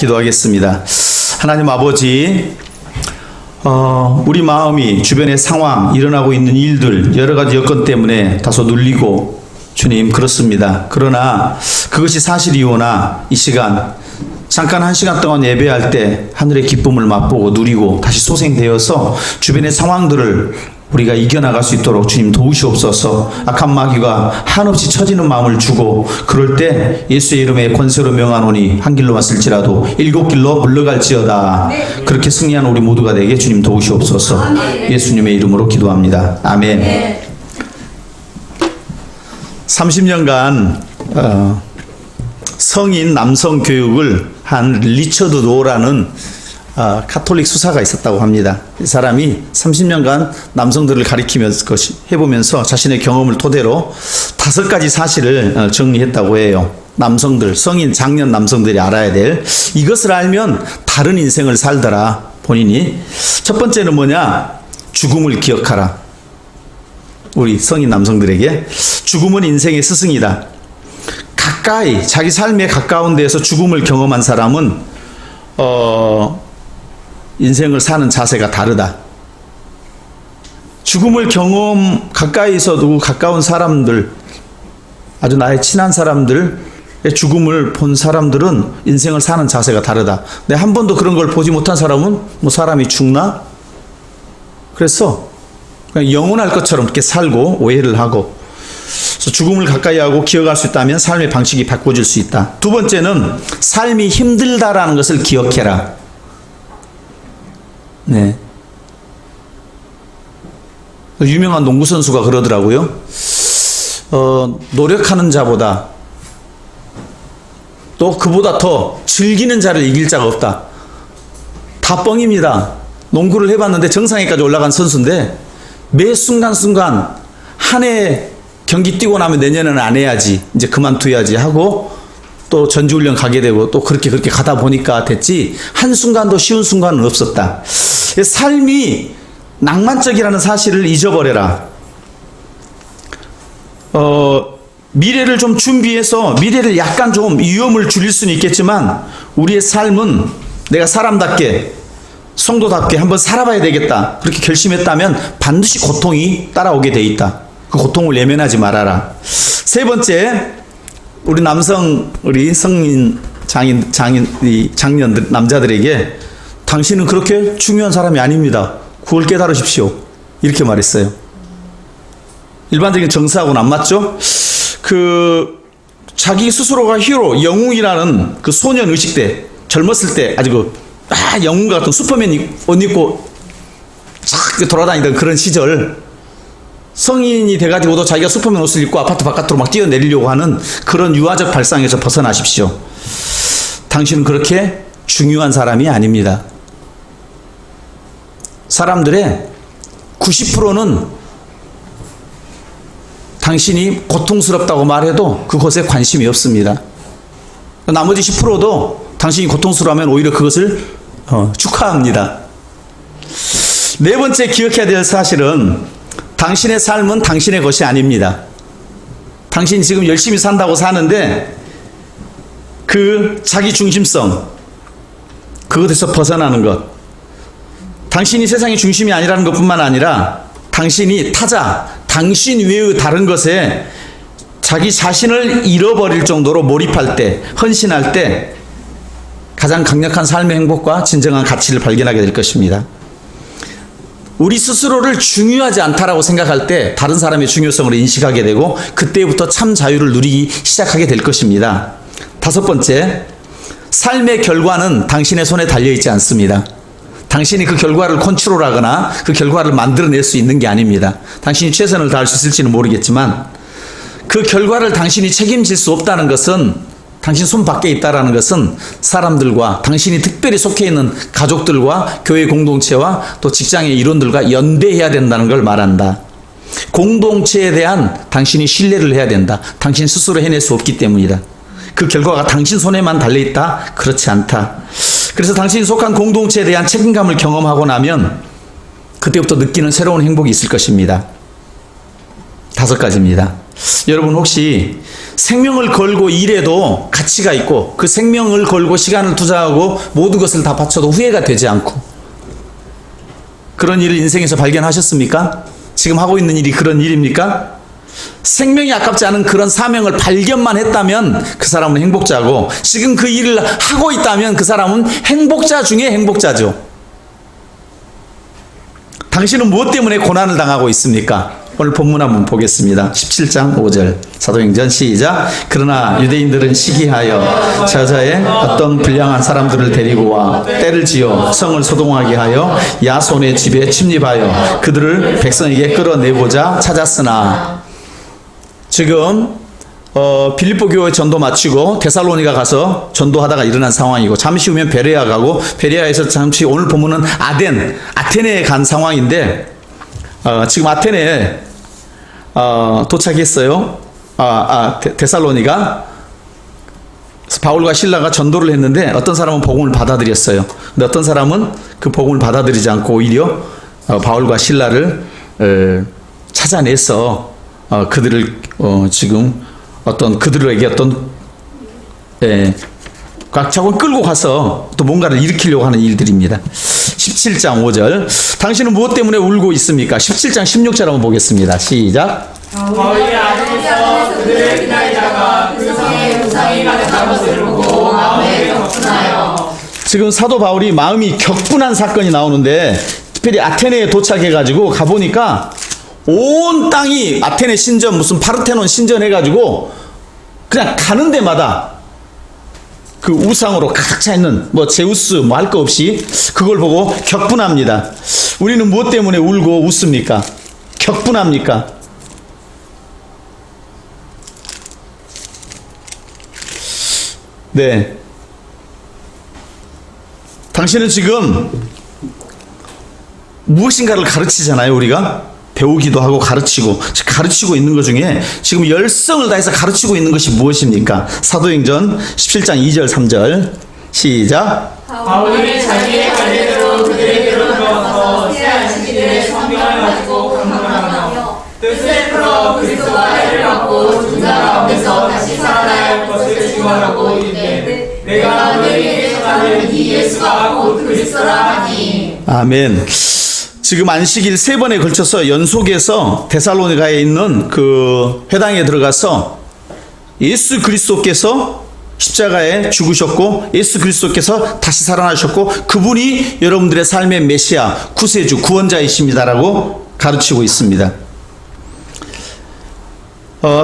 기도하겠습니다. 하나님 아버지, 우리 마음이 주변의 상황, 일어나고 있는 일들, 여러 가지 여건 때문에 다소 눌리고, 주님, 그렇습니다. 그러나 그것이 사실이오나 이 시간, 잠깐 1시간 동안 예배할 때 하늘의 기쁨을 맛보고 누리고 다시 소생되어서 주변의 상황들을 우리가 이겨나갈 수 있도록 주님 도우시옵소서. 악한 마귀가 한없이 처지는 마음을 주고 그럴 때 예수의 이름에 권세로 명하노니 한 길로 왔을지라도 7길로 물러갈지어다. 그렇게 승리하는 우리 모두가 되게 주님 도우시옵소서. 예수님의 이름으로 기도합니다. 아멘. 30년간 성인 남성 교육을 한 리처드 로라는 카톨릭 수사가 있었다고 합니다. 이 사람이 30년간 남성들을 가리키면서 해보면서 자신의 경험을 토대로 5가지 사실을 정리했다고 해요. 남성들, 성인 장년 남성들이 알아야 될 이것을 알면 다른 인생을 살더라. 본인이 첫 번째는 뭐냐? 죽음을 기억하라. 우리 성인 남성들에게 죽음은 인생의 스승이다. 가까이 자기 삶에 가까운 데에서 죽음을 경험한 사람은 인생을 사는 자세가 다르다. 죽음을 가까이서 두고 가까운 사람들, 아주 나의 친한 사람들의 죽음을 본 사람들은 인생을 사는 자세가 다르다. 근데 한 번도 그런 걸 보지 못한 사람은 뭐 사람이 죽나? 그래서 그냥 영원할 것처럼 이렇게 살고 오해를 하고, 그래서 죽음을 가까이 하고 기억할 수 있다면 삶의 방식이 바꿔질 수 있다. 두 번째는 삶이 힘들다라는 것을 기억해라. 네. 유명한 농구 선수가 그러더라고요. 노력하는 자보다 또 그보다 더 즐기는 자를 이길 자가 없다. 다 뻥입니다. 농구를 해봤는데 정상에까지 올라간 선수인데 매 순간순간 한 해 경기 뛰고 나면 내년에는 안 해야지, 이제 그만둬야지 하고 또 전지훈련 가게 되고 또 그렇게 가다 보니까 됐지 한순간도 쉬운 순간은 없었다. 삶이 낭만적이라는 사실을 잊어버려라. 미래를 좀 준비해서 미래를 약간 좀 위험을 줄일 수는 있겠지만 우리의 삶은 내가 사람답게 성도답게 한번 살아봐야 되겠다. 그렇게 결심했다면 반드시 고통이 따라오게 돼 있다. 그 고통을 외면하지 말아라. 세 번째, 우리 성인 장년들, 남자들에게 당신은 그렇게 중요한 사람이 아닙니다. 그걸 깨달으십시오. 이렇게 말했어요. 일반적인 정서하고는 안 맞죠? 자기 스스로가 히어로, 영웅이라는 그 소년 의식 때, 젊었을 때 아주 영웅 같은 슈퍼맨 옷 입고 쫙 돌아다니던 그런 시절, 성인이 돼가지고도 자기가 슈퍼맨 옷을 입고 아파트 바깥으로 막 뛰어내리려고 하는 그런 유아적 발상에서 벗어나십시오. 당신은 그렇게 중요한 사람이 아닙니다. 사람들의 90%는 당신이 고통스럽다고 말해도 그것에 관심이 없습니다. 나머지 10%도 당신이 고통스러워하면 오히려 그것을 축하합니다. 네 번째 기억해야 될 사실은 당신의 삶은 당신의 것이 아닙니다. 당신이 지금 열심히 산다고 사는데 그 자기 중심성, 그것에서 벗어나는 것. 당신이 세상의 중심이 아니라는 것뿐만 아니라 당신이 타자, 당신 외의 다른 것에 자기 자신을 잃어버릴 정도로 몰입할 때, 헌신할 때 가장 강력한 삶의 행복과 진정한 가치를 발견하게 될 것입니다. 우리 스스로를 중요하지 않다라고 생각할 때 다른 사람의 중요성을 인식하게 되고 그때부터 참 자유를 누리기 시작하게 될 것입니다. 다섯 번째, 삶의 결과는 당신의 손에 달려있지 않습니다. 당신이 그 결과를 컨트롤하거나 그 결과를 만들어낼 수 있는 게 아닙니다. 당신이 최선을 다할 수 있을지는 모르겠지만 그 결과를 당신이 책임질 수 없다는 것은, 당신 손 밖에 있다는 것은 사람들과, 당신이 특별히 속해 있는 가족들과 교회 공동체와 또 직장의 일원들과 연대해야 된다는 걸 말한다. 공동체에 대한 당신이 신뢰를 해야 된다. 당신 스스로 해낼 수 없기 때문이다. 그 결과가 당신 손에만 달려있다? 그렇지 않다. 그래서 당신이 속한 공동체에 대한 책임감을 경험하고 나면 그때부터 느끼는 새로운 행복이 있을 것입니다. 5가지입니다. 여러분 혹시 생명을 걸고 일해도 가치가 있고 그 생명을 걸고 시간을 투자하고 모든 것을 다 바쳐도 후회가 되지 않고 그런 일을 인생에서 발견하셨습니까? 지금 하고 있는 일이 그런 일입니까? 생명이 아깝지 않은 그런 사명을 발견만 했다면 그 사람은 행복자고 지금 그 일을 하고 있다면 그 사람은 행복자 중에 행복자죠. 당신은 무엇 때문에 고난을 당하고 있습니까? 오늘 본문 한번 보겠습니다. 17장 5절 사도행전 시작. 그러나 유대인들은 시기하여 저자의 어떤 불량한 사람들을 데리고 와 때를 지어 성을 소동하게 하여 야손의 집에 침입하여 그들을 백성에게 끌어내보자 찾았으나 지금 빌립보 교회 전도 마치고 데살로니가 가서 전도하다가 일어난 상황이고 잠시 후면 베레아 가고 베레아에서 잠시 오늘 본문은 아테네에 간 상황인데 지금 아테네에 도착했어요. 데살로니가 바울과 실라가 전도를 했는데 어떤 사람은 복음을 받아들였어요. 근데 어떤 사람은 그 복음을 받아들이지 않고 오히려 바울과 실라를 찾아내서 그들을 지금 그들에게 꽉 끌고 가서 또 뭔가를 일으키려고 하는 일들입니다. 17장 5절 당신은 무엇 때문에 울고 있습니까? 17장 16절 한번 보겠습니다. 시작. 바울이 아테네에서 그들을 기다리다가 그 성에 우상이 가득한 것을 보고 마음에 격분하여. 지금 사도 바울이 마음이 격분한 사건이 나오는데 특별히 아테네에 도착해가지고 가보니까 온 땅이 아테네 신전 무슨 파르테논 신전 해가지고 그냥 가는 데마다 그 우상으로 가득 차 있는 제우스 할 거 없이 그걸 보고 격분합니다. 우리는 무엇 때문에 울고 웃습니까? 격분합니까? 네. 당신은 지금 무엇인가를 가르치잖아요, 우리가. 배우기도 하고 가르치고 있는 것 중에 지금 열성을 다해서 가르치고 있는 것이 무엇입니까? 사도행전 17장 2절 3절 시작. 바울이 자기의 관례대로 그들에게로 들어가서 새 안식일에 성경을 가지고 강론하며 뜻을 풀어 그리스도와 해를 받고 중자 가운데서 다시 살아나야 할 것을 증언하고 이르되 내가 너희에게 전하는 이 예수가 곧 그리스도라 하니. 아멘. 지금 안식일 3번에 걸쳐서 연속해서 데살로니가에 있는 그 회당에 들어가서 예수 그리스도께서 십자가에 죽으셨고 예수 그리스도께서 다시 살아나셨고 그분이 여러분들의 삶의 메시아, 구세주, 구원자이십니다라고 가르치고 있습니다.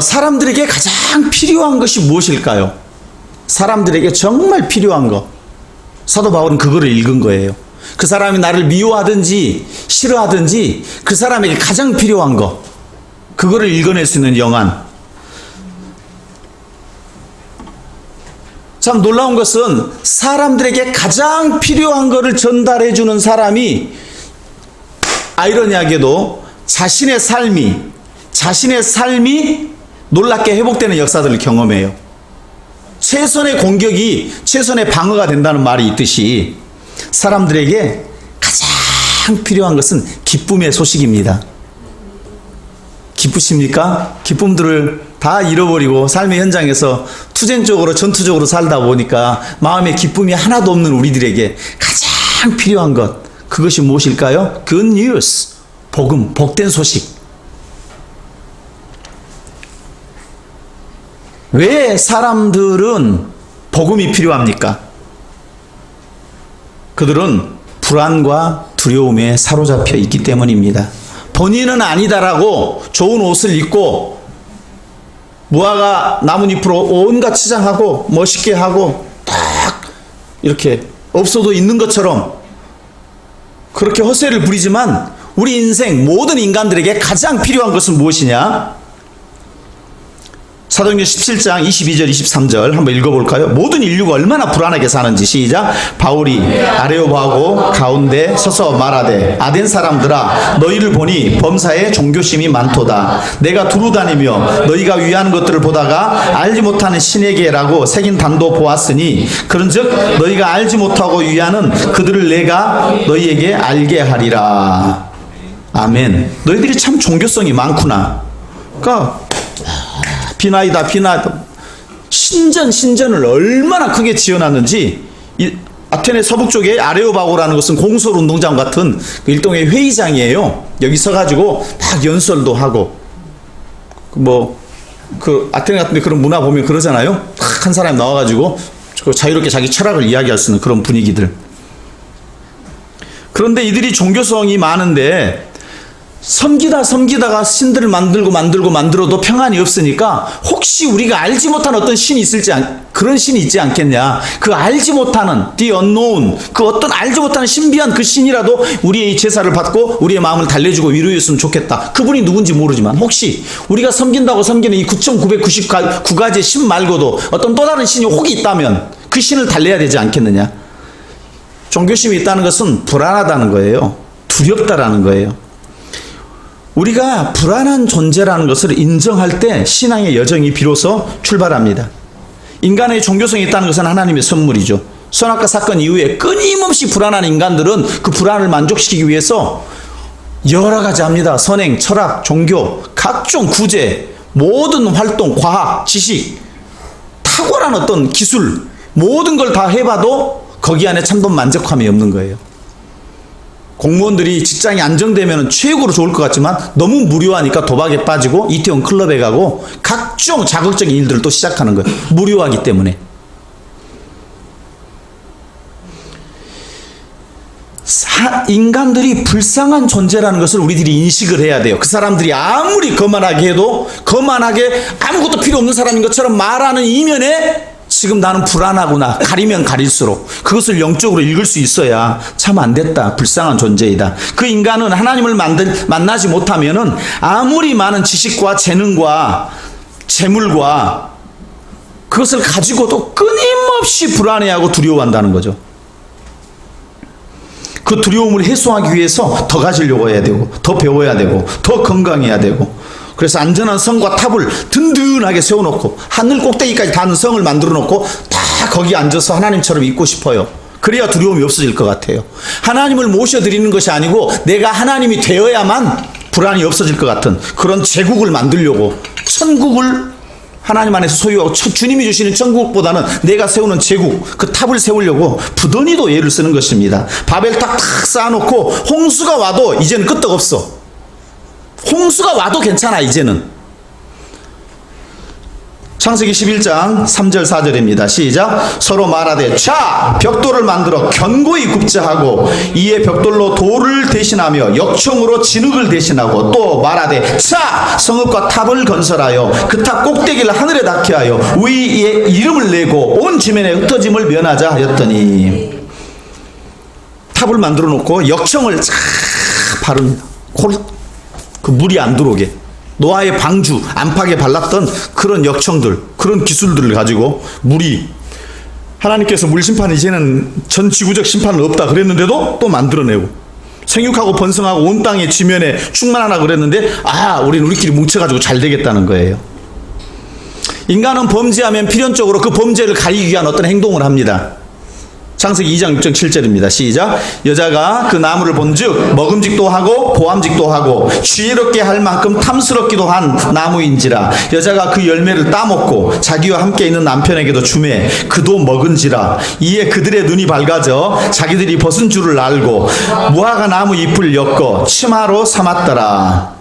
사람들에게 가장 필요한 것이 무엇일까요? 사람들에게 정말 필요한 것. 사도 바울은 그거를 읽은 거예요. 그 사람이 나를 미워하든지 싫어하든지 그 사람에게 가장 필요한 거, 그거를 읽어낼 수 있는 영안. 참 놀라운 것은 사람들에게 가장 필요한 거를 전달해 주는 사람이 아이러니하게도 자신의 삶이 놀랍게 회복되는 역사들을 경험해요. 최선의 공격이 최선의 방어가 된다는 말이 있듯이 사람들에게 가장 필요한 것은 기쁨의 소식입니다. 기쁘십니까? 기쁨들을 다 잃어버리고 삶의 현장에서 투쟁적으로 전투적으로 살다 보니까 마음에 기쁨이 하나도 없는 우리들에게 가장 필요한 것, 그것이 무엇일까요? Good news, 복음, 복된 소식. 왜 사람들은 복음이 필요합니까? 그들은 불안과 두려움에 사로잡혀 있기 때문입니다. 본인은 아니다라고 좋은 옷을 입고 무화과 나뭇잎으로 온갖 치장하고 멋있게 하고 딱 이렇게 없어도 있는 것처럼 그렇게 헛세를 부리지만 우리 인생 모든 인간들에게 가장 필요한 것은 무엇이냐? 사도행전 17장 22절 23절 한번 읽어볼까요? 모든 인류가 얼마나 불안하게 사는지 시작. 바울이 아레오바하고 가운데 서서 말하되 아덴 사람들아 너희를 보니 범사에 종교심이 많도다. 내가 두루 다니며 너희가 위하는 것들을 보다가 알지 못하는 신에게라고 새긴 단도 보았으니 그런즉 너희가 알지 못하고 위하는 그들을 내가 너희에게 알게 하리라. 아멘. 너희들이 참 종교성이 많구나. 그러니까 비나이다 비나이다. 신전을 얼마나 크게 지어놨는지. 이 아테네 서북 쪽에 아레오바고라는 것은 공설 운동장 같은 그 일종의 회의장이에요. 여기 서가지고 막 연설도 하고, 아테네 같은데 그런 문화 보면 그러잖아요. 딱 한 사람이 나와가지고 자유롭게 자기 철학을 이야기할 수 있는 그런 분위기들. 그런데 이들이 종교성이 많은데 섬기다가 신들을 만들어도 평안이 없으니까 혹시 우리가 알지 못한 어떤 신이 그런 신이 있지 않겠냐. 그 알지 못하는 the unknown, 그 어떤 알지 못하는 신비한 그 신이라도 우리의 제사를 받고 우리의 마음을 달래주고 위로했으면 좋겠다. 그분이 누군지 모르지만 혹시 우리가 섬긴다고 섬기는 이 9,999가지의 신 말고도 어떤 또 다른 신이 혹이 있다면 그 신을 달래야 되지 않겠느냐. 종교심이 있다는 것은 불안하다는 거예요. 두렵다라는 거예요. 우리가 불안한 존재라는 것을 인정할 때 신앙의 여정이 비로소 출발합니다. 인간의 종교성이 있다는 것은 하나님의 선물이죠. 선악과 사건 이후에 끊임없이 불안한 인간들은 그 불안을 만족시키기 위해서 여러 가지 합니다. 선행, 철학, 종교, 각종 구제, 모든 활동, 과학, 지식, 탁월한 어떤 기술, 모든 걸 다 해봐도 거기 안에 참된 만족함이 없는 거예요. 공무원들이 직장이 안정되면 최고로 좋을 것 같지만 너무 무료하니까 도박에 빠지고 이태원 클럽에 가고 각종 자극적인 일들을 또 시작하는 거예요. 무료하기 때문에. 인간들이 불쌍한 존재라는 것을 우리들이 인식을 해야 돼요. 그 사람들이 아무리 거만하게 해도 거만하게 아무것도 필요 없는 사람인 것처럼 말하는 이면에 지금 나는 불안하구나. 가리면 가릴수록 그것을 영적으로 읽을 수 있어야 참 안 됐다. 불쌍한 존재이다. 그 인간은 하나님을 만나지 못하면은 아무리 많은 지식과 재능과 재물과 그것을 가지고도 끊임없이 불안해하고 두려워한다는 거죠. 그 두려움을 해소하기 위해서 더 가지려고 해야 되고, 더 배워야 되고, 더 건강해야 되고, 그래서 안전한 성과 탑을 든든하게 세워놓고 하늘 꼭대기까지 닿는 성을 만들어 놓고 다 거기 앉아서 하나님처럼 있고 싶어요. 그래야 두려움이 없어질 것 같아요. 하나님을 모셔드리는 것이 아니고 내가 하나님이 되어야만 불안이 없어질 것 같은 그런 제국을 만들려고, 천국을 하나님 안에서 소유하고 주님이 주시는 천국보다는 내가 세우는 제국, 그 탑을 세우려고 부더니도 예를 쓰는 것입니다. 바벨탑 탁 쌓아놓고 홍수가 와도 이제는 끄떡없어. 홍수가 와도 괜찮아. 이제는. 창세기 11장 3절 4절입니다. 시작. 서로 말하되 자 벽돌을 만들어 견고히 굽자 하고 이에 벽돌로 돌을 대신하며 역청으로 진흙을 대신하고 또 말하되 자 성읍과 탑을 건설하여 그 탑 꼭대기를 하늘에 닿게 하여 위에 이름을 내고 온 지면에 흩어짐을 면하자 하였더니, 탑을 만들어 놓고 역청을 쫙 바릅니다. 그 물이 안 들어오게. 노아의 방주 안팎에 발랐던 그런 역청들, 그런 기술들을 가지고 물이, 하나님께서 물 심판 이제는 전 지구적 심판은 없다 그랬는데도 또 만들어내고, 생육하고 번성하고 온 땅의 지면에 충만하라 그랬는데 우리는 우리끼리 뭉쳐가지고 잘 되겠다는 거예요. 인간은 범죄하면 필연적으로 그 범죄를 가리기 위한 어떤 행동을 합니다. 창세기 2장 6절 7절입니다. 시작. 여자가 그 나무를 본즉 먹음직도 하고 보암직도 하고 지혜롭게 할 만큼 탐스럽기도 한 나무인지라. 여자가 그 열매를 따먹고 자기와 함께 있는 남편에게도 주매 그도 먹은지라. 이에 그들의 눈이 밝아져 자기들이 벗은 줄을 알고 무화과 나무 잎을 엮어 치마로 삼았더라.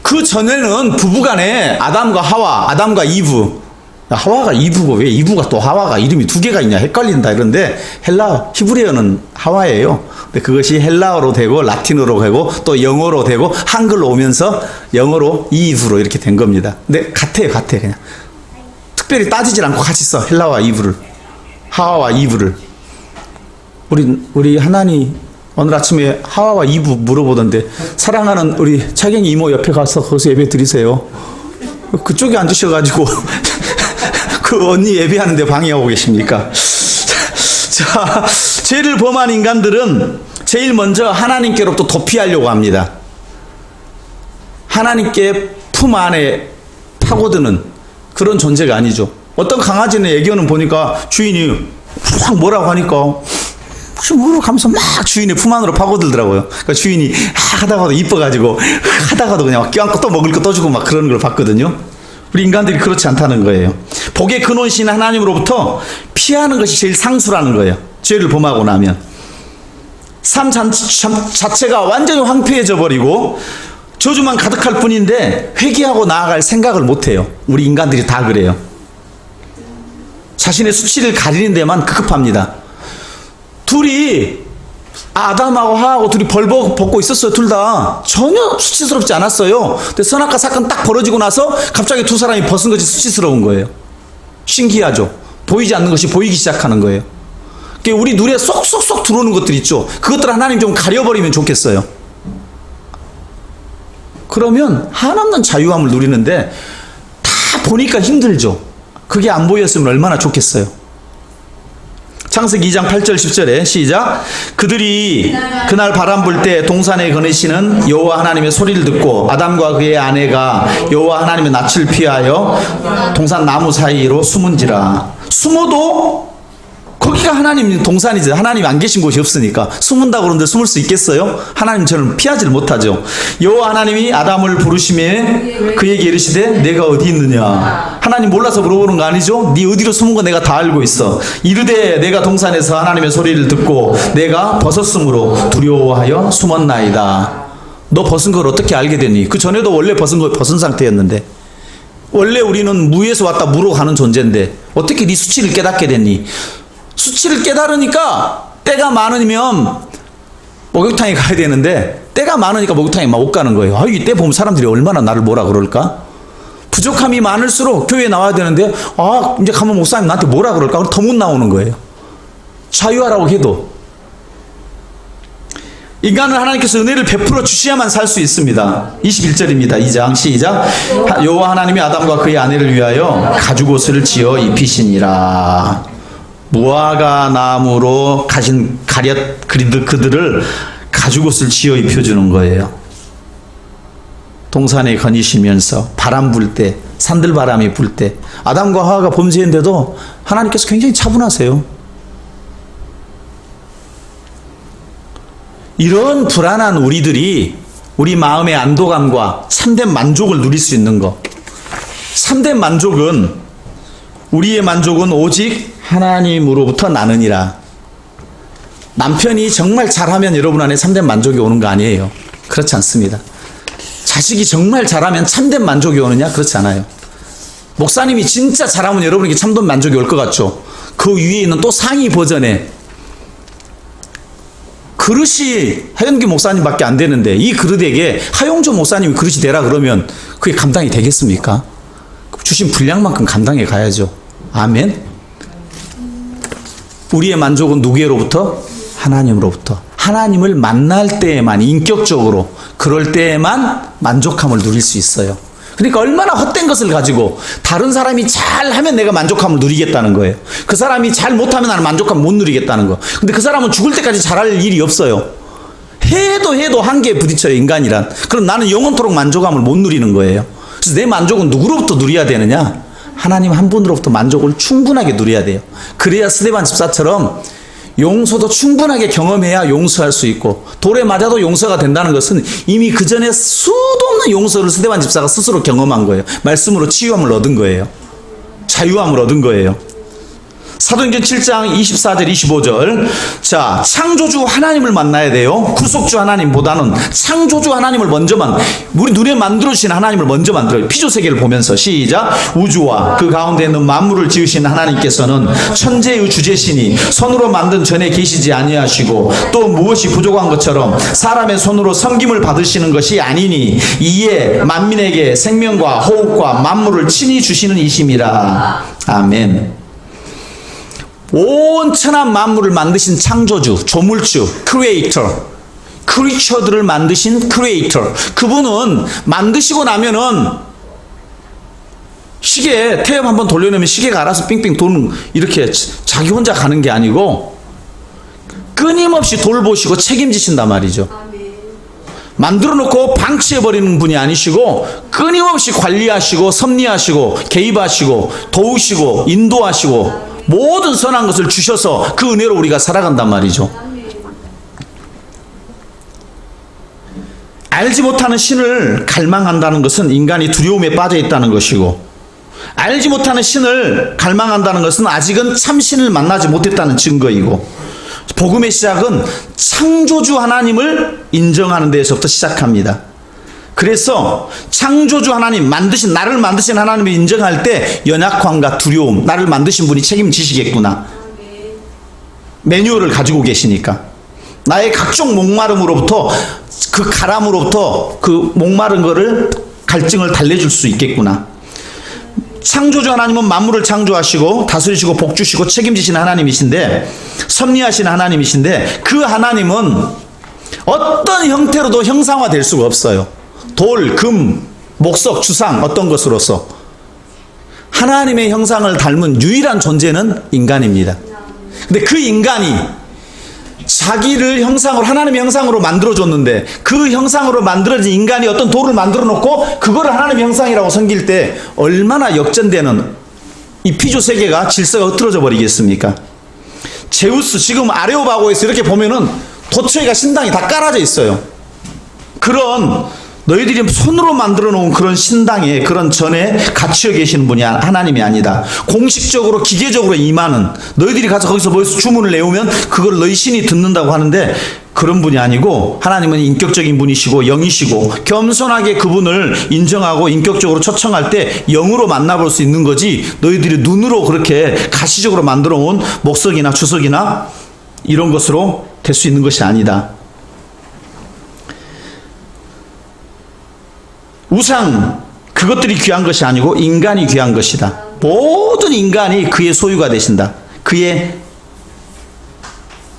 그 전에는 부부간에 아담과 하와, 아담과 이브, 하와가 이브고 왜 이브가 또 하와가 이름이 두 개가 있냐 헷갈린다 이런데, 히브리어는 하와예요. 근데 그것이 헬라어로 되고 라틴어로 되고 또 영어로 되고 한글로 오면서 영어로 이브로 이렇게 된 겁니다. 근데 같아 그냥 특별히 따지질 않고 같이 써. 헬라와 이브를, 하와와 이브를. 우리 하나님 오늘 아침에 하와와 이브 물어보던데, 사랑하는 우리 차경이 이모 옆에 가서 거기서 예배 드리세요. 그쪽에 앉으셔가지고 그 언니 예배하는데 방해하고 계십니까? 자, 죄를 범한 인간들은 제일 먼저 하나님께로부터 도피하려고 합니다. 하나님께 품 안에 파고드는 그런 존재가 아니죠. 어떤 강아지는 애교는 보니까 주인이 확 뭐라고 하니까 뭐라고 하면서 막 주인의 품 안으로 파고들더라고요. 그러니까 주인이 하다가도 이뻐가지고 하다가도 그냥 막 껴안고 또 먹을 거 또 주고 막 그러는 걸 봤거든요. 우리 인간들이 그렇지 않다는 거예요. 복의 근원이신 하나님으로부터 피하는 것이 제일 상수라는 거예요. 죄를 범하고 나면. 삶 자체가 완전히 황폐해져 버리고 저주만 가득할 뿐인데 회개하고 나아갈 생각을 못해요. 우리 인간들이 다 그래요. 자신의 수치를 가리는 데만 급급합니다. 둘이 아담하고 하하고 둘이 벌 벗고 있었어요. 둘 다 전혀 수치스럽지 않았어요. 근데 선악과 사건 딱 벌어지고 나서 갑자기 두 사람이 벗은 것이 수치스러운 거예요. 신기하죠. 보이지 않는 것이 보이기 시작하는 거예요. 우리 눈에 쏙쏙쏙 들어오는 것들 있죠. 그것들 하나님 좀 가려버리면 좋겠어요. 그러면 한없는 자유함을 누리는데 다 보니까 힘들죠. 그게 안 보였으면 얼마나 좋겠어요. 창세기 2장 8절 10절에 시작. 그들이 그날 바람 불 때 동산에 거느시는 여호와 하나님의 소리를 듣고 아담과 그의 아내가 여호와 하나님의 낯을 피하여 동산 나무 사이로 숨은지라. 숨어도 거기가 하나님 동산이죠. 하나님 안 계신 곳이 없으니까 숨은다고 그러는데 숨을 수 있겠어요? 하나님 저는 피하지를 못하죠. 여호와 하나님이 아담을 부르시매 그에게 이르시되 내가 어디 있느냐. 하나님 몰라서 물어보는 거 아니죠? 네 어디로 숨은 거 내가 다 알고 있어. 이르되 내가 동산에서 하나님의 소리를 듣고 내가 벗었으므로 두려워하여 숨었나이다. 너 벗은 걸 어떻게 알게 되니? 그 전에도 원래 벗은 상태였는데. 원래 우리는 무에서 왔다 무로 가는 존재인데 어떻게 네 수치를 깨닫게 됐니? 수치를 깨달으니까 때가 많으면 목욕탕에 가야 되는데 때가 많으니까 목욕탕에 막 못 가는 거예요. 이때 보면 사람들이 얼마나 나를 뭐라 그럴까? 부족함이 많을수록 교회에 나와야 되는데 이제 가면 목사님 나한테 뭐라 그럴까? 더 못 나오는 거예요. 자유하라고 해도. 인간은 하나님께서 은혜를 베풀어 주셔야만 살 수 있습니다. 21절입니다. 2장 시작. 여호와 하나님이 아담과 그의 아내를 위하여 가죽옷을 지어 입히시니라. 무화과 나무로 그들을 가죽옷을 지어 입혀주는 거예요. 동산에 거니시면서 바람 불 때, 산들바람이 불 때, 아담과 하와가 범죄했는데도 하나님께서 굉장히 차분하세요. 이런 불안한 우리들이 우리 마음의 안도감과 참된 만족을 누릴 수 있는 것. 참된 만족은 우리의 만족은 오직 하나님으로부터 나느니라. 남편이 정말 잘하면 여러분 안에 참된 만족이 오는 거 아니에요. 그렇지 않습니다. 자식이 정말 잘하면 참된 만족이 오느냐? 그렇지 않아요. 목사님이 진짜 잘하면 여러분에게 참된 만족이 올 것 같죠. 그 위에 있는 또 상위 버전의 그릇이 하영기 목사님밖에 안 되는데 이 그릇에게 하용조 목사님이 그릇이 되라 그러면 그게 감당이 되겠습니까? 주신 분량만큼 감당해 가야죠. 아멘. 우리의 만족은 누구로부터? 하나님으로부터. 하나님을 만날 때에만 인격적으로 그럴 때에만 만족함을 누릴 수 있어요. 그러니까 얼마나 헛된 것을 가지고 다른 사람이 잘하면 내가 만족함을 누리겠다는 거예요. 그 사람이 잘 못하면 나는 만족함을 못 누리겠다는 거. 근데 그 사람은 죽을 때까지 잘할 일이 없어요. 해도 한계에 부딪혀요, 인간이란. 그럼 나는 영원토록 만족함을 못 누리는 거예요. 그래서 내 만족은 누구로부터 누려야 되느냐? 하나님 한 분으로부터 만족을 충분하게 누려야 돼요. 그래야 스데반 집사처럼 용서도 충분하게 경험해야 용서할 수 있고, 돌에 맞아도 용서가 된다는 것은 이미 그 전에 수도 없는 용서를 스데반 집사가 스스로 경험한 거예요. 말씀으로 치유함을 얻은 거예요. 자유함을 얻은 거예요. 사도행전 7장 24절 25절. 자, 창조주 하나님을 만나야 돼요. 구속주 하나님보다는 창조주 하나님을 먼저 우리 눈에 만들어주신 하나님을 먼저 만들어요. 피조세계를 보면서 시작. 우주와 그 가운데 있는 만물을 지으신 하나님께서는 천재의 주제시니 손으로 만든 전에 계시지 아니하시고 또 무엇이 부족한 것처럼 사람의 손으로 섬김을 받으시는 것이 아니니 이에 만민에게 생명과 호흡과 만물을 친히 주시는 이심이라. 아멘. 온 천한 만물을 만드신 창조주, 조물주, 크리에이터, 크리처들을 만드신 크리에이터. 그분은 만드시고 나면은 시계 탭 한번 돌려놓으면 시계가 알아서 삥삥 도는, 이렇게 자기 혼자 가는 게 아니고 끊임없이 돌보시고 책임지신단 말이죠. 만들어 놓고 방치해버리는 분이 아니시고 끊임없이 관리하시고 섭리하시고 개입하시고 도우시고 인도하시고 모든 선한 것을 주셔서 그 은혜로 우리가 살아간단 말이죠. 알지 못하는 신을 갈망한다는 것은 인간이 두려움에 빠져 있다는 것이고, 알지 못하는 신을 갈망한다는 것은 아직은 참 신을 만나지 못했다는 증거이고, 복음의 시작은 창조주 하나님을 인정하는 데에서부터 시작합니다. 그래서 창조주 하나님, 나를 만드신 하나님을 인정할 때 연약함과 두려움, 나를 만드신 분이 책임지시겠구나, 매뉴얼을 가지고 계시니까 나의 각종 목마름으로부터, 그 가람으로부터 그 목마른 거를, 갈증을 달래줄 수 있겠구나. 창조주 하나님은 만물을 창조하시고 다스리시고 복주시고 책임지시는 하나님이신데, 섭리하시는 하나님이신데, 그 하나님은 어떤 형태로도 형상화될 수가 없어요. 돌, 금, 목석, 주상, 어떤 것으로서. 하나님의 형상을 닮은 유일한 존재는 인간입니다. 근데 그 인간이 자기를 형상으로, 하나님의 형상으로 만들어줬는데, 그 형상으로 만들어진 인간이 어떤 돌을 만들어 놓고 그거를 하나님의 형상이라고 섬길 때 얼마나 역전되는 이 피조 세계가, 질서가 흐트러져 버리겠습니까? 제우스, 지금 아레오바고에서 이렇게 보면은 도처에가 신당이 다 깔아져 있어요. 그런 너희들이 손으로 만들어 놓은 그런 신당에, 그런 전에 갇혀 계시는 분이 하나님이 아니다. 공식적으로 기계적으로 임하는, 너희들이 가서 거기서 모여서 주문을 내오면 그걸 너희 신이 듣는다고 하는데, 그런 분이 아니고 하나님은 인격적인 분이시고 영이시고, 겸손하게 그분을 인정하고 인격적으로 초청할 때 영으로 만나볼 수 있는 거지, 너희들이 눈으로 그렇게 가시적으로 만들어 온 목석이나 주석이나 이런 것으로 될 수 있는 것이 아니다. 우상, 그것들이 귀한 것이 아니고 인간이 귀한 것이다. 모든 인간이 그의 소유가 되신다. 그의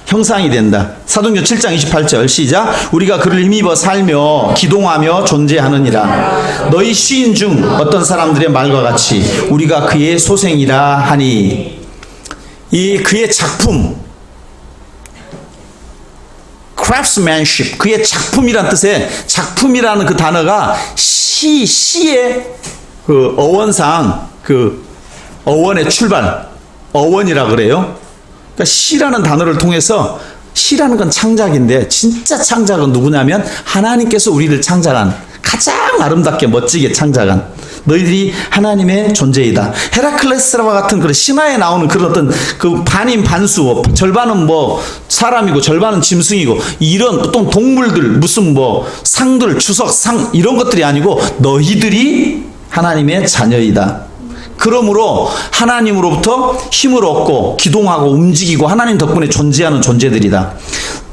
형상이 된다. 사도행전 7장 28절 시작. 우리가 그를 힘입어 살며 기동하며 존재하느니라. 너희 시인 중 어떤 사람들의 말과 같이 우리가 그의 소생이라 하니. 이 그의 작품, craftsmanship, 그의 작품이란 뜻의, 작품이라는 그 단어가 시의 그 어원상, 그 어원의 출발, 어원이라 그래요. 그러니까 시라는 단어를 통해서, 시라는 건 창작인데 진짜 창작은 누구냐면 하나님께서 우리를 창작한, 가장 아름답게 멋지게 창작한, 너희들이 하나님의 존재이다. 헤라클레스와 같은 그런 신화에 나오는 그런 어떤 그 반인 반수, 절반은 뭐 사람이고 절반은 짐승이고, 이런 어떤 동물들, 무슨 뭐 상들, 주석, 상, 이런 것들이 아니고 너희들이 하나님의 자녀이다. 그러므로 하나님으로부터 힘을 얻고 기동하고 움직이고 하나님 덕분에 존재하는 존재들이다.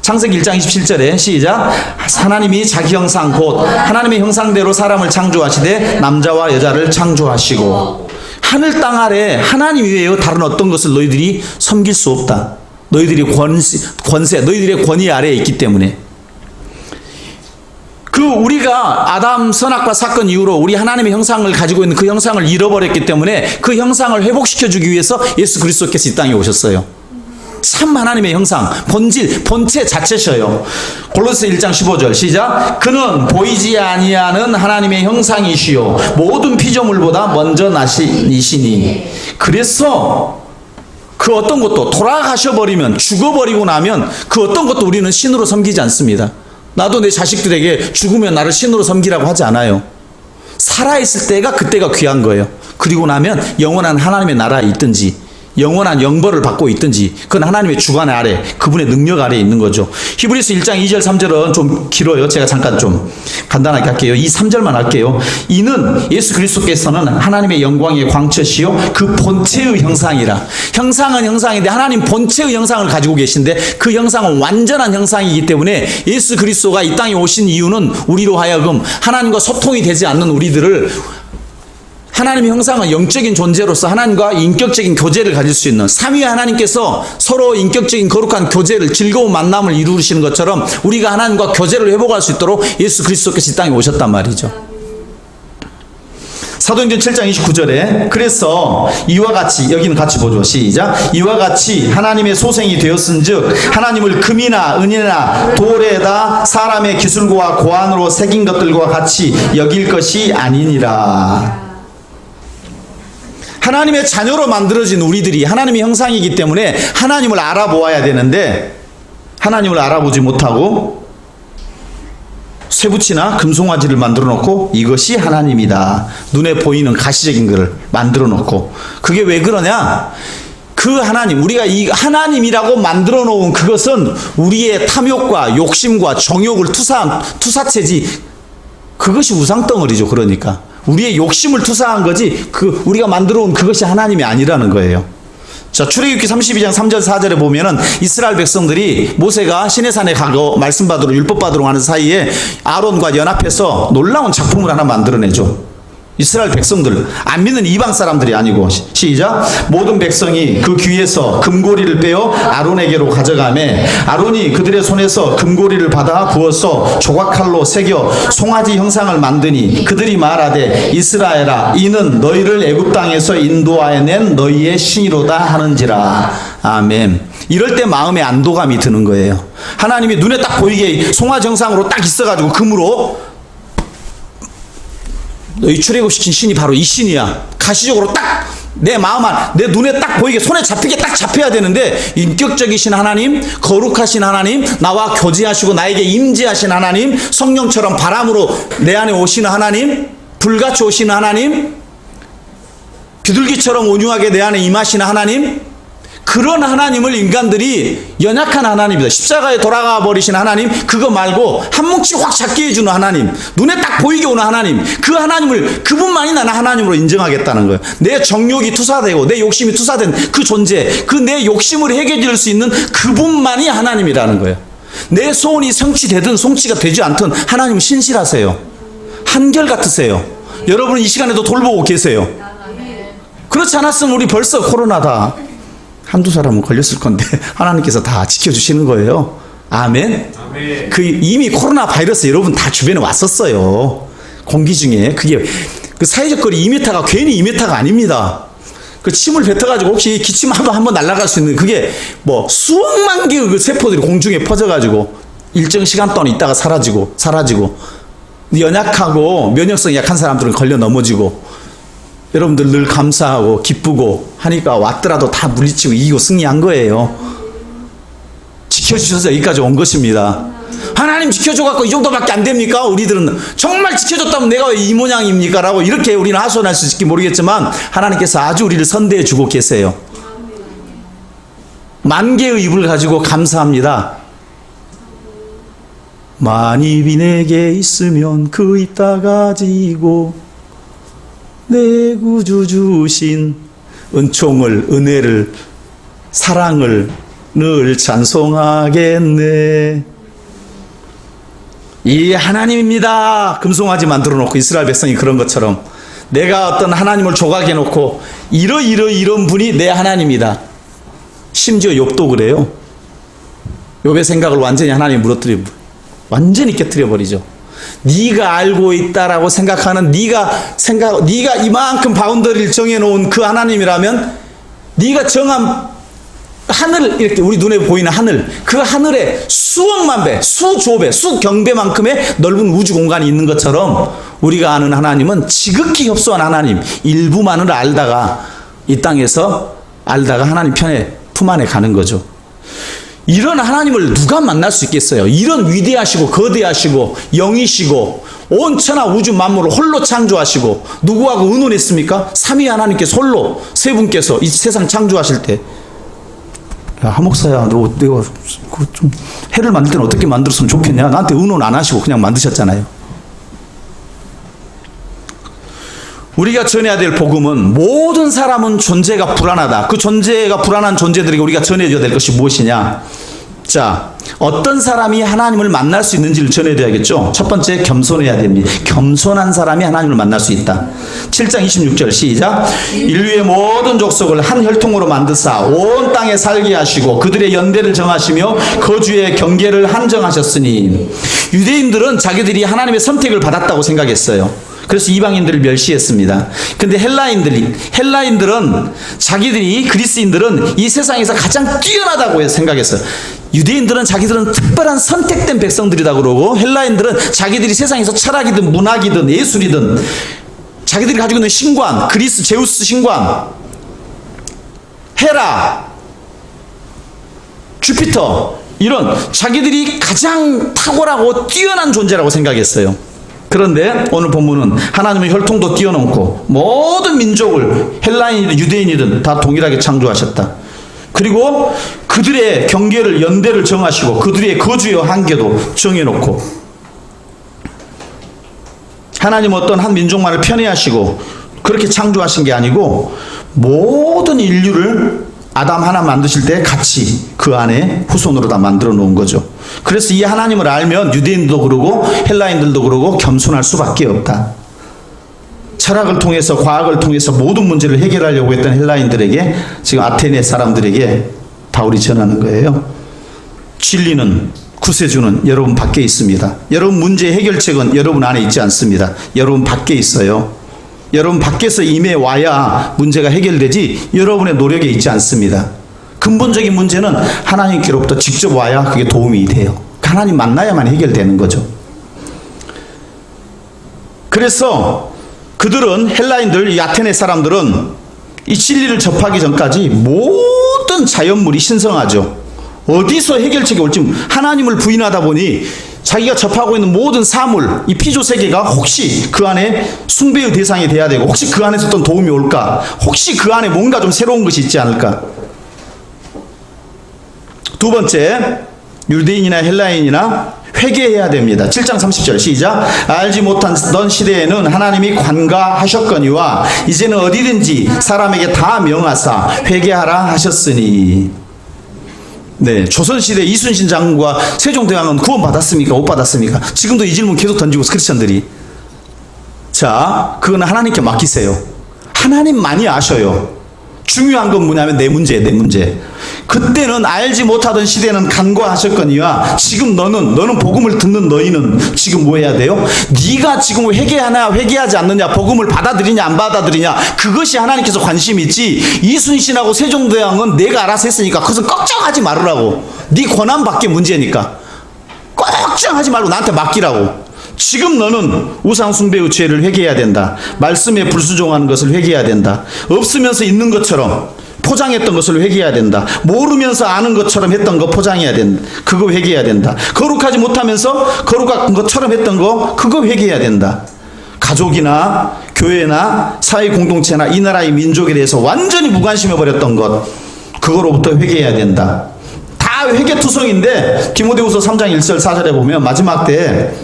창세기 1장 27절에 시작. 하나님이 자기 형상 곧 하나님의 형상대로 사람을 창조하시되 남자와 여자를 창조하시고. 하늘 땅 아래 하나님 이외에 다른 어떤 것을 너희들이 섬길 수 없다. 너희들이 권세, 너희들의 권위 아래에 있기 때문에. 그 우리가 아담 선악과 사건 이후로 우리 하나님의 형상을 가지고 있는 그 형상을 잃어버렸기 때문에 그 형상을 회복시켜주기 위해서 예수 그리스도께서 이 땅에 오셨어요. 참 하나님의 형상, 본질, 본체 자체셔요. 골로새 1장 15절 시작. 그는 보이지 아니하는 하나님의 형상이시요 모든 피조물보다 먼저 나신 이시니. 그래서 그 어떤 것도 돌아가셔버리면, 죽어버리고 나면 그 어떤 것도 우리는 신으로 섬기지 않습니다. 나도 내 자식들에게 죽으면 나를 신으로 섬기라고 하지 않아요. 살아있을 때가 그때가 귀한 거예요. 그리고 나면 영원한 하나님의 나라에 있든지 영원한 영벌을 받고 있든지 그건 하나님의 주관 아래, 그분의 능력 아래에 있는 거죠. 히브리서 1장 2절 3절은 좀 길어요. 제가 잠깐 좀 간단하게 할게요. 이 3절만 할게요. 이는 예수 그리스도께서는 하나님의 영광의 광채시요 그 본체의 형상이라. 형상은 형상인데 하나님 본체의 형상을 가지고 계신데 그 형상은 완전한 형상이기 때문에 예수 그리스도가 이 땅에 오신 이유는 우리로 하여금 하나님과 소통이 되지 않는 우리들을, 하나님의 형상은 영적인 존재로서 하나님과 인격적인 교제를 가질 수 있는, 삼위의 하나님께서 서로 인격적인 거룩한 교제를, 즐거운 만남을 이루시는 것처럼 우리가 하나님과 교제를 회복할 수 있도록 예수 그리스도께서 이 땅에 오셨단 말이죠. 사도행전 7장 29절에 그래서 이와 같이, 여기는 같이 보죠. 시작. 이와 같이 하나님의 소생이 되었은즉 하나님을 금이나 은이나 돌에다 사람의 기술과 고안으로 새긴 것들과 같이 여길 것이 아니니라. 하나님의 자녀로 만들어진 우리들이 하나님의 형상이기 때문에 하나님을 알아보아야 되는데 하나님을 알아보지 못하고 쇠붙이나 금송아지를 만들어 놓고 이것이 하나님이다. 눈에 보이는 가시적인 것을 만들어 놓고. 그게 왜 그러냐? 그 하나님, 우리가 이 하나님이라고 만들어 놓은 그것은 우리의 탐욕과 욕심과 정욕을 투사한 투사체지, 그것이 우상덩어리죠. 그러니까 우리의 욕심을 투사한 거지, 우리가 만들어 온 그것이 하나님이 아니라는 거예요. 자, 출애굽기 32장 3절 4절에 보면은 이스라엘 백성들이 모세가 시내산에 가고 말씀 받으러 율법 받으러 가는 사이에 아론과 연합해서 놀라운 작품을 하나 만들어내죠. 이스라엘 백성들, 안 믿는 이방 사람들이 아니고. 시작. 모든 백성이 그 귀에서 금고리를 빼어 아론에게로 가져가매 아론이 그들의 손에서 금고리를 받아 부어서 조각칼로 새겨 송아지 형상을 만드니 그들이 말하되 이스라엘아 이는 너희를 애굽 땅에서 인도하여 낸 너희의 신이로다 하는지라. 아멘. 이럴 때 마음에 안도감이 드는 거예요. 하나님이 눈에 딱 보이게 송아지 형상으로 딱 있어가지고 금으로 너희 출애굽시킨 신이 바로 이 신이야. 가시적으로 딱 내 마음 안, 내 눈에 딱 보이게, 손에 잡히게 딱 잡혀야 되는데, 인격적이신 하나님, 거룩하신 하나님, 나와 교제하시고 나에게 임재하신 하나님, 성령처럼 바람으로 내 안에 오시는 하나님, 불같이 오시는 하나님, 비둘기처럼 온유하게 내 안에 임하시는 하나님, 그런 하나님을 인간들이 연약한 하나님이다. 십자가에 돌아가 버리신 하나님, 그거 말고 한 뭉치 확 잡게 해주는 하나님, 눈에 딱 보이게 오는 하나님, 그 하나님을, 그분만이 나는 하나님으로 인정하겠다는 거예요. 내 정욕이 투사되고 내 욕심이 투사된 그 존재, 그 내 욕심을 해결해 줄 수 있는 그분만이 하나님이라는 거예요. 내 소원이 성취되든 성취가 되지 않든 하나님은 신실하세요. 한결같으세요. 여러분 이 시간에도 돌보고 계세요. 그렇지 않았으면 우리 벌써 코로나다. 한두 사람은 걸렸을 건데 하나님께서 다 지켜주시는 거예요. 아멘. 아멘. 그 이미 코로나 바이러스 여러분 다 주변에 왔었어요. 공기 중에. 그게 그 사회적 거리 2m가 괜히 2m가 아닙니다. 그 침을 뱉어가지고 혹시 기침 한번 날아갈 수 있는, 그게 뭐 수억만 개의 그 세포들이 공중에 퍼져가지고 일정 시간 동안 있다가 사라지고 연약하고 면역성이 약한 사람들은 걸려 넘어지고, 여러분들 늘 감사하고 기쁘고 하니까 왔더라도 다 물리치고 이기고 승리한 거예요. 지켜주셔서 여기까지 온 것입니다. 하나님 지켜줘갖고 이 정도밖에 안 됩니까? 우리들은 정말 지켜줬다면 내가 왜 이 모양입니까? 라고 이렇게 우리는 하소연할 수 있을지 모르겠지만 하나님께서 아주 우리를 선대해 주고 계세요. 만 개의 입을 가지고 감사합니다. 만입이 내게 있으면 그 입 다 가지고 내 구주 주신 은총을, 은혜를, 사랑을 늘 찬송하겠네. 이 하나님입니다. 금송아지 만들어 놓고 이스라엘 백성이 그런 것처럼 내가 어떤 하나님을 조각해 놓고 이런 분이 내 하나님이다. 심지어 욥도 그래요. 욥의 생각을 완전히 하나님이 완전히 깨트려 버리죠. 네가 알고 있다라고 생각하는 네가 이만큼 바운더리를 정해놓은 그 하나님이라면, 네가 정한 하늘, 이렇게 우리 눈에 보이는 하늘, 그 하늘에 수억만 배, 수조배, 수경배만큼의 넓은 우주 공간이 있는 것처럼 우리가 아는 하나님은 지극히 협소한 하나님, 일부만을 알다가 이 땅에서 알다가 하나님 편에 품 안에 가는 거죠. 이런 하나님을 누가 만날 수 있겠어요? 이런 위대하시고 거대하시고 영이시고 온 천하 우주 만물을 홀로 창조하시고 누구하고 의논했습니까? 삼위 하나님께서 홀로 세 분께서 이 세상 창조하실 때, 야, 하목사야, 너 내가 좀 해를 만들 때는 어떻게 만들었으면 좋겠냐? 나한테 의논 안 하시고 그냥 만드셨잖아요. 우리가 전해야 될 복음은 모든 사람은 존재가 불안하다. 그 존재가 불안한 존재들에게 우리가 전해줘야 될 것이 무엇이냐? 자, 어떤 사람이 하나님을 만날 수 있는지를 전해드려야겠죠. 첫 번째, 겸손해야 됩니다. 겸손한 사람이 하나님을 만날 수 있다. 7장 26절 시작. 인류의 모든 족속을 한 혈통으로 만드사 온 땅에 살게 하시고 그들의 연대를 정하시며 거주의 경계를 한정하셨으니. 유대인들은 자기들이 하나님의 선택을 받았다고 생각했어요. 그래서 이방인들을 멸시했습니다. 근데 헬라인들은 자기들이, 그리스인들은 이 세상에서 가장 뛰어나다고 생각했어요. 유대인들은 자기들은 특별한 선택된 백성들이다 그러고, 헬라인들은 자기들이 세상에서 철학이든 문학이든 예술이든 자기들이 가지고 있는 신관, 그리스 제우스 신관, 헤라, 주피터, 이런 자기들이 가장 탁월하고 뛰어난 존재라고 생각했어요. 그런데 오늘 본문은 하나님의 혈통도 뛰어넘고 모든 민족을 헬라인이든 유대인이든 다 동일하게 창조하셨다. 그리고 그들의 경계를 연대를 정하시고 그들의 거주의 한계도 정해놓고 하나님 어떤 한 민족만을 편애하시고 그렇게 창조하신 게 아니고 모든 인류를 아담 하나 만드실 때 같이 그 안에 후손으로 다 만들어 놓은 거죠. 그래서 이 하나님을 알면 유대인도 그러고 헬라인들도 그러고 겸손할 수밖에 없다. 철학을 통해서 과학을 통해서 모든 문제를 해결하려고 했던 헬라인들에게 지금 아테네 사람들에게 바울이 전하는 거예요. 진리는 구세주는 여러분 밖에 있습니다. 여러분 문제 해결책은 여러분 안에 있지 않습니다. 여러분 밖에 있어요. 여러분 밖에서 임해 와야 문제가 해결되지 여러분의 노력에 있지 않습니다. 근본적인 문제는 하나님께로부터 직접 와야 그게 도움이 돼요. 하나님 만나야만 해결되는 거죠. 그래서 그들은 헬라인들, 이 아테네 사람들은 이 진리를 접하기 전까지 모든 자연물이 신성하죠. 어디서 해결책이 올지 하나님을 부인하다 보니 자기가 접하고 있는 모든 사물, 이 피조 세계가 혹시 그 안에 숭배의 대상이 돼야 되고 혹시 그 안에서 어떤 도움이 올까? 혹시 그 안에 뭔가 좀 새로운 것이 있지 않을까? 두 번째, 유대인이나 헬라인이나 회개해야 됩니다. 7장 30절 시작. 알지 못하던 시대에는 하나님이 관가하셨거니와 이제는 어디든지 사람에게 다 명하사 회개하라 하셨으니. 네, 조선시대 이순신 장군과 세종대왕은 구원받았습니까? 못 받았습니까? 지금도 이 질문 계속 던지고 크리스천들이. 자, 그건 하나님께 맡기세요. 하나님만이 아셔요. 중요한 건 뭐냐면 내 문제예요, 내 문제. 그때는 알지 못하던 시대는 간과하셨거니와 지금 너는 복음을 듣는 너희는 지금 뭐 해야 돼요? 네가 지금 회개하냐 회개하지 않느냐, 복음을 받아들이냐 안 받아들이냐, 그것이 하나님께서 관심이 있지. 이순신하고 세종대왕은 내가 알아서 했으니까 그것은 걱정하지 말으라고. 네 권한밖에 문제니까 걱정하지 말고 나한테 맡기라고. 지금 너는 우상숭배의 죄를 회개해야 된다. 말씀에 불순종하는 것을 회개해야 된다. 없으면서 있는 것처럼 포장했던 것을 회개해야 된다. 모르면서 아는 것처럼 했던 거 포장해야 된다. 그거 회개해야 된다. 거룩하지 못하면서 거룩한 것처럼 했던 거 그거 회개해야 된다. 가족이나 교회나 사회 공동체나 이 나라의 민족에 대해서 완전히 무관심해버렸던 것 그거로부터 회개해야 된다. 다 회개투성인데 디모데후서 3장 1절 4절에 보면 마지막 때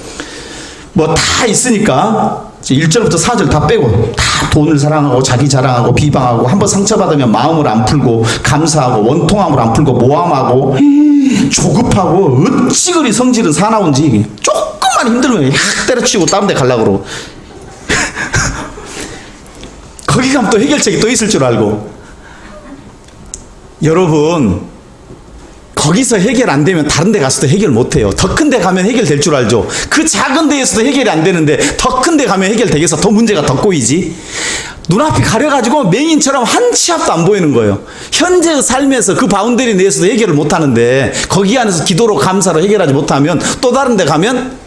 뭐 다 있으니까 1절부터 4절 다 빼고 다 돈을 사랑하고 자기 자랑하고 비방하고 한번 상처받으면 마음을 안 풀고 감사하고 원통함을 안 풀고 모함하고 조급하고 어찌 그리 성질은 사나운지 조금만 힘들면 확 때려치우고 다른 데 가려고 그러고 거기 가면 또 해결책이 또 있을 줄 알고. 여러분 거기서 해결 안 되면 다른 데 가서도 해결 못 해요. 더 큰 데 가면 해결될 줄 알죠. 그 작은 데에서도 해결이 안 되는데 더 큰 데 가면 해결되겠어. 더 문제가 더 꼬이지. 눈앞이 가려가지고 맹인처럼 한 치 앞도 안 보이는 거예요. 현재의 삶에서 그 바운더리 내에서도 해결을 못 하는데 거기 안에서 기도로 감사로 해결하지 못하면 또 다른 데 가면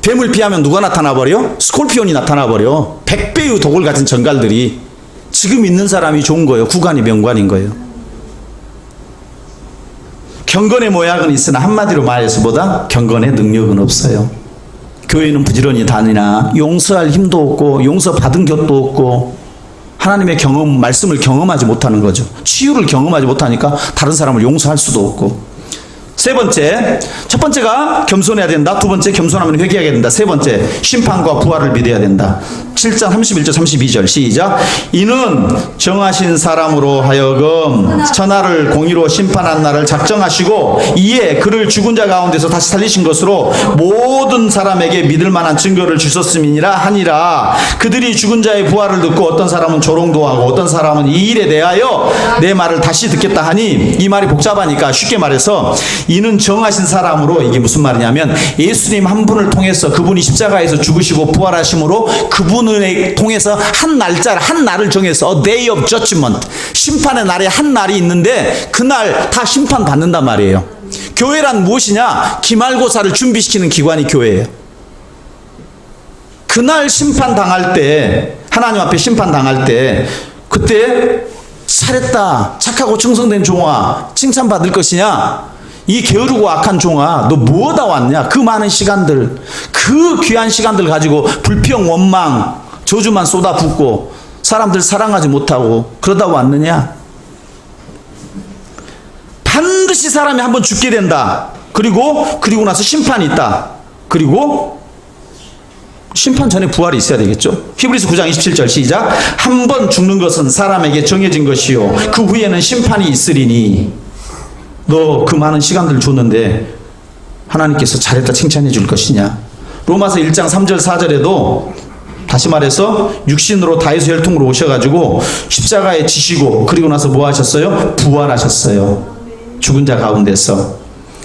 뱀을 피하면 누가 나타나 버려? 스콜피온이 나타나 버려. 100배의 독을 가진 전갈들이. 지금 있는 사람이 좋은 거예요. 구간이 명관인 거예요. 경건의 모양은 있으나 한마디로 말해서 보다 경건의 능력은 없어요. 교회는 부지런히 다니나 용서할 힘도 없고 용서받은 곁도 없고 하나님의 경험, 말씀을 경험하지 못하는 거죠. 치유를 경험하지 못하니까 다른 사람을 용서할 수도 없고. 세 번째, 첫 번째가 겸손해야 된다. 두 번째, 겸손하면 회개해야 된다. 세 번째, 심판과 부활을 믿어야 된다. 7장 31절 32절 시작. 이는 정하신 사람으로 하여금 천하를 공의로 심판한 날을 작정하시고 이에 그를 죽은 자 가운데서 다시 살리신 것으로 모든 사람에게 믿을 만한 증거를 주셨음이니라 하니라. 그들이 죽은 자의 부활을 듣고 어떤 사람은 조롱도 하고 어떤 사람은 이 일에 대하여 내 말을 다시 듣겠다 하니, 이 말이 복잡하니까 쉽게 말해서 이는 정하신 사람으로, 이게 무슨 말이냐면 예수님 한 분을 통해서 그분이 십자가에서 죽으시고 부활하심으로 그분을 통해서 한 날짜를, 한 날을 정해서 A day of judgment, 심판의 날에 한 날이 있는데 그날 다 심판 받는단 말이에요. 교회란 무엇이냐? 기말고사를 준비시키는 기관이 교회예요. 그날 심판 당할 때, 하나님 앞에 심판 당할 때, 그때 잘했다, 착하고 충성된 종아, 칭찬받을 것이냐? 이 게으르고 악한 종아, 너 뭐다 왔냐? 그 많은 시간들, 그 귀한 시간들 가지고 불평, 원망, 저주만 쏟아붓고 사람들 사랑하지 못하고 그러다 왔느냐? 반드시 사람이 한번 죽게 된다. 그리고 나서 심판이 있다. 그리고 심판 전에 부활이 있어야 되겠죠. 히브리서 9장 27절 시작. 한 번 죽는 것은 사람에게 정해진 것이요 그 후에는 심판이 있으리니. 너 그 많은 시간들을 줬는데 하나님께서 잘했다 칭찬해 줄 것이냐? 로마서 1장 3절 4절에도 다시 말해서 육신으로 다해서 혈통으로 오셔가지고 십자가에 지시고 그리고 나서 뭐 하셨어요? 부활하셨어요. 죽은 자 가운데서.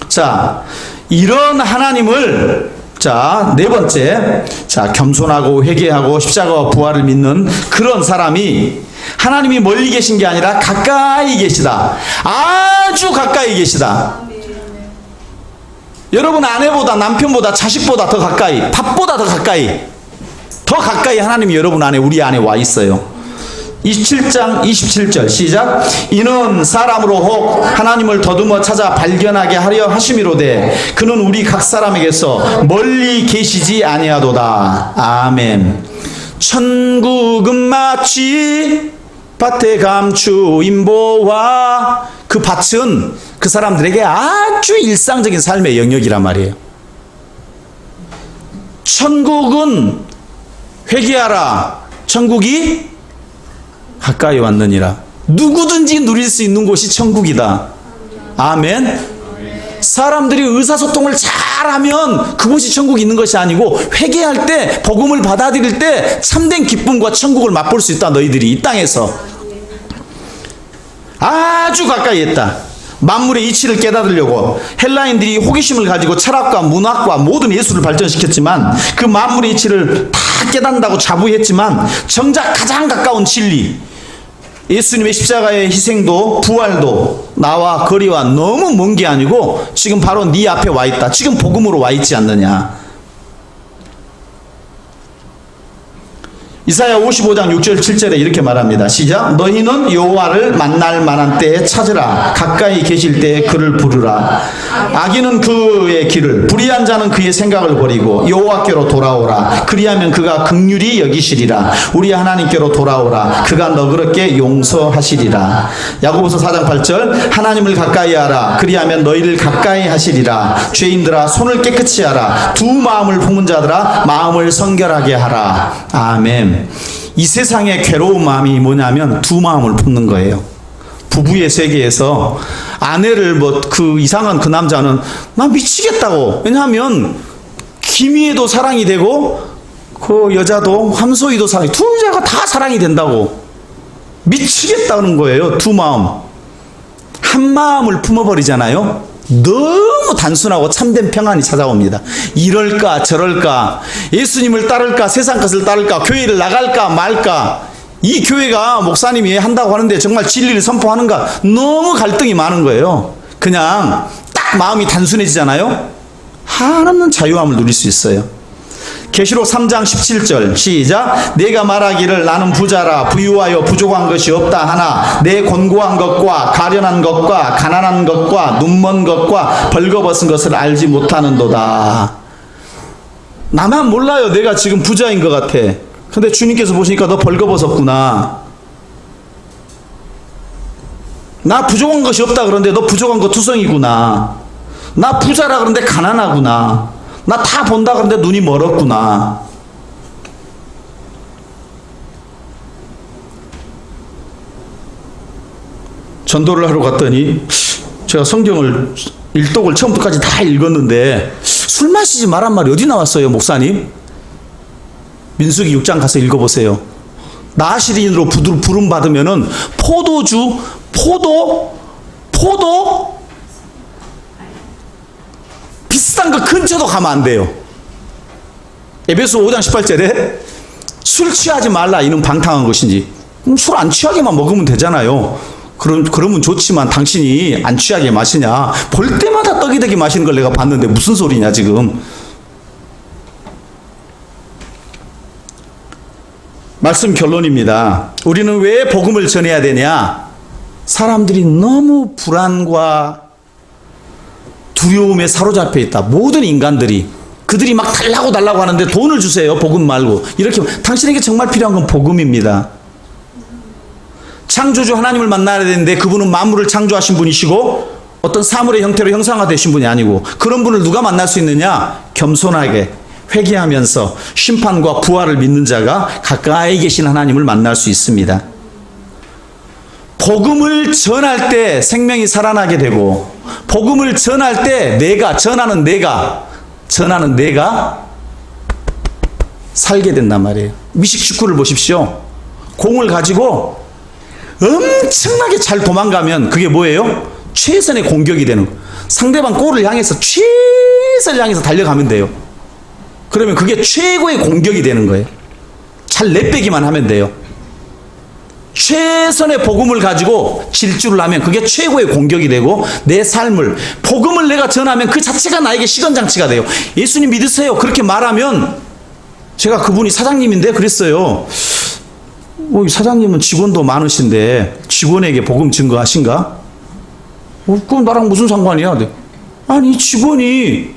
자, 이런 하나님을, 자, 네 번째, 자, 겸손하고 회개하고 십자가와 부활을 믿는 그런 사람이 하나님이 멀리 계신 게 아니라 가까이 계시다. 아주 가까이 계시다. 여러분 아내보다 남편보다 자식보다 더 가까이, 밥보다 더 가까이 하나님이 여러분 안에, 우리 안에 와 있어요. 27장 27절 시작. 이는 사람으로 혹 하나님을 더듬어 찾아 발견하게 하려 하심이로되 그는 우리 각 사람에게서 멀리 계시지 아니하도다. 아멘. 천국은 마치 밭에 감추인 보화. 그 밭은 그 사람들에게 아주 일상적인 삶의 영역이란 말이에요. 천국은 회개하라. 천국이 가까이 왔느니라. 누구든지 누릴 수 있는 곳이 천국이다. 아멘. 사람들이 의사소통을 잘하면 그곳이 천국이 있는 것이 아니고 회개할 때, 복음을 받아들일 때 참된 기쁨과 천국을 맛볼 수 있다. 너희들이 이 땅에서 아주 가까이 했다. 만물의 이치를 깨닫으려고 헬라인들이 호기심을 가지고 철학과 문학과 모든 예술을 발전시켰지만 그 만물의 이치를 다 깨닫는다고 자부했지만 정작 가장 가까운 진리, 예수님의 십자가의 희생도 부활도 나와 거리와 너무 먼 게 아니고 지금 바로 네 앞에 와 있다. 지금 복음으로 와 있지 않느냐. 이사야 55장 6절 7절에 이렇게 말합니다. 시작. 너희는 여호와를 만날 만한 때에 찾으라. 가까이 계실 때에 그를 부르라. 악인은 그의 길을, 불의한 자는 그의 생각을 버리고 여호와께로 돌아오라. 그리하면 그가 긍휼히 여기시리라. 우리 하나님께로 돌아오라. 그가 너그럽게 용서하시리라. 야고보서 4장 8절. 하나님을 가까이 하라. 그리하면 너희를 가까이 하시리라. 죄인들아 손을 깨끗이 하라. 두 마음을 품은 자들아 마음을 성결하게 하라. 아멘. 이 세상의 괴로운 마음이 뭐냐면 두 마음을 품는 거예요. 부부의 세계에서 아내를 그 이상한 그 남자는 나 미치겠다고. 왜냐하면 김희애도 사랑이 되고 그 여자도 함소희도 사랑이, 두 여자가 다 사랑이 된다고. 미치겠다는 거예요. 두 마음. 한 마음을 품어버리잖아요. 너무 단순하고 참된 평안이 찾아옵니다. 이럴까 저럴까, 예수님을 따를까 세상 것을 따를까, 교회를 나갈까 말까, 이 교회가 목사님이 한다고 하는데 정말 진리를 선포하는가, 너무 갈등이 많은 거예요. 그냥 딱 마음이 단순해지잖아요. 한없는 자유함을 누릴 수 있어요. 계시록 3장 17절 시작. 내가 말하기를 나는 부자라 부유하여 부족한 것이 없다 하나 내 곤고한 것과 가련한 것과 가난한 것과 눈먼 것과 벌거벗은 것을 알지 못하는도다. 나만 몰라요. 내가 지금 부자인 것 같아. 근데 주님께서 보시니까 너 벌거벗었구나. 나 부족한 것이 없다 그런데 너 부족한 거 투성이구나. 나 부자라 그런데 가난하구나. 나 다 본다 그런데 눈이 멀었구나. 전도를 하러 갔더니 제가 성경을 일독을 처음부터까지 다 읽었는데 술 마시지 말란 말이 어디 나왔어요, 목사님? 민수기 6장 가서 읽어보세요. 나시린으로 부름 받으면은 포도 비싼 거 근처도 가면 안 돼요. 에베소 5장 18절에 술 취하지 말라 이는 방탕한 것인지. 술 안 취하게만 먹으면 되잖아요. 그러면 좋지만 당신이 안 취하게 마시냐? 볼 때마다 떡이득이 마시는 걸 내가 봤는데 무슨 소리냐 지금. 말씀 결론입니다. 우리는 왜 복음을 전해야 되냐? 사람들이 너무 불안과 두려움에 사로잡혀 있다. 모든 인간들이. 그들이 막 달라고 하는데 돈을 주세요. 복음 말고. 이렇게 당신에게 정말 필요한 건 복음입니다. 창조주 하나님을 만나야 되는데 그분은 만물을 창조하신 분이시고 어떤 사물의 형태로 형상화되신 분이 아니고, 그런 분을 누가 만날 수 있느냐? 겸손하게 회개하면서 심판과 부활을 믿는 자가 가까이 계신 하나님을 만날 수 있습니다. 복음을 전할 때 생명이 살아나게 되고, 복음을 전할 때 전하는 내가 살게 된단 말이에요. 미식 축구를 보십시오. 공을 가지고 엄청나게 잘 도망가면 그게 뭐예요? 최선의 공격이 되는 거예요. 상대방 골을 향해서 최선을 향해서 달려가면 돼요. 그러면 그게 최고의 공격이 되는 거예요. 잘 내빼기만 하면 돼요. 최선의 복음을 가지고 질주를 하면 그게 최고의 공격이 되고, 내 삶을, 복음을 내가 전하면 그 자체가 나에게 시건장치가 돼요. 예수님 믿으세요. 그렇게 말하면, 제가 그분이 사장님인데 그랬어요. 사장님은 직원도 많으신데 직원에게 복음 증거하신가? 그럼 나랑 무슨 상관이야? 아니, 직원이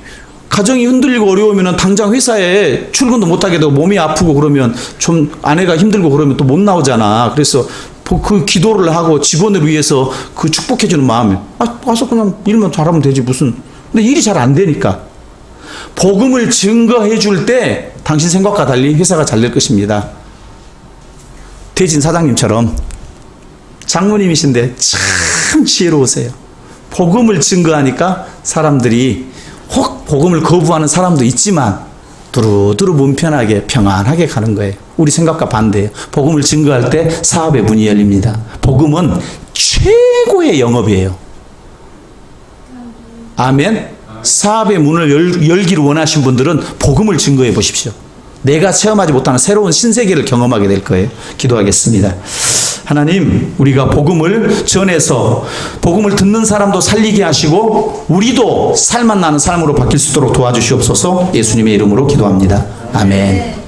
가정이 흔들리고 어려우면 당장 회사에 출근도 못하게 되고 몸이 아프고 그러면, 좀 아내가 힘들고 그러면 또 못 나오잖아. 그래서 그 기도를 하고 직원을 위해서 그 축복해주는 마음이, 와서 그냥 일만 잘하면 되지 무슨. 근데 일이 잘 안 되니까. 복음을 증거해 줄 때 당신 생각과 달리 회사가 잘 될 것입니다. 대진 사장님처럼 장모님이신데 참 지혜로우세요. 복음을 증거하니까 사람들이, 혹 복음을 거부하는 사람도 있지만 두루두루 몸 편하게 평안하게 가는 거예요. 우리 생각과 반대예요. 복음을 증거할 때 사업의 문이 열립니다. 복음은 최고의 영업이에요. 아멘. 사업의 문을 열기를 원하신 분들은 복음을 증거해 보십시오. 내가 체험하지 못하는 새로운 신세계를 경험하게 될 거예요. 기도하겠습니다. 하나님, 우리가 복음을 전해서 복음을 듣는 사람도 살리게 하시고 우리도 살맛 나는 삶으로 바뀔 수 있도록 도와주시옵소서. 예수님의 이름으로 기도합니다. 아멘.